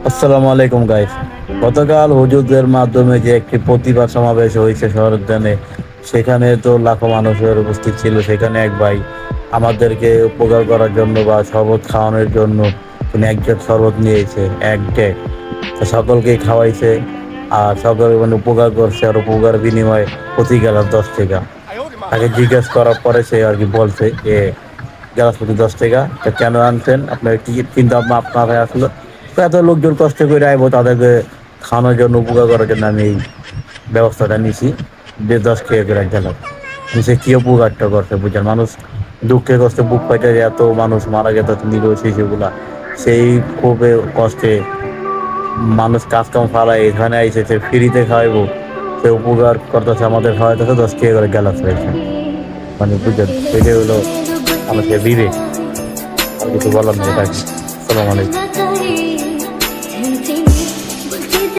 আসসালামু আলাইকুম গাইস। গতকাল হুজুরদের মাধ্যমে যে একটি প্রতিবাদ সমাবেশ হয়েছে শহরুদ্যানে, সেখানে তো লাখো মানুষের উপস্থিত ছিল। সেখানে এক ভাই আমাদেরকে উপকার করার জন্য বা শরবত খাওয়ানোর জন্য তিনি এক জগ শরবত নিয়েছে, এক ডেক। তো সকলকেই খাওয়াইছে আর সকল মানে উপকার করছে, আর উপকার বিনিময়ে প্রতি গেলাস 10 টাকা। তাকে জিজ্ঞেস করার পরে সে আর কি বলছে যে গ্যালাস প্রতি 10 টাকা। তো কেন আনছেন, আপনার কি চিন্তা ভাবনা আপনার আসলো? তো এত লোকজন কষ্ট করে আইবো, তাদেরকে খাওয়ানোর জন্য উপকার করার জন্য আমি এই ব্যবস্থাটা নিছি যে 10 টাকা করে গেলাম। সে কি উপকারটা করছে বুঝছেন? মানুষ দুঃখে কষ্টে বুক পাইতে যে এত মানুষ মারা গেছে, নিরীহ শিশুগুলা সেই খুবই কষ্টে মানুষ কাজ কাম ফালাই এখানে আইসে সে ফ্রিতে খাওয়াইবো, সে উপকার করতেছে, আমাদের খাওয়াইতেছে 10 টাকা করে গেলাস রয়েছে। মানে বুঝছেন, এটাই হলো মানুষের বিবেক। আর কিছু বলার নেই, এটা কি? আসসালামু আলাইকুম।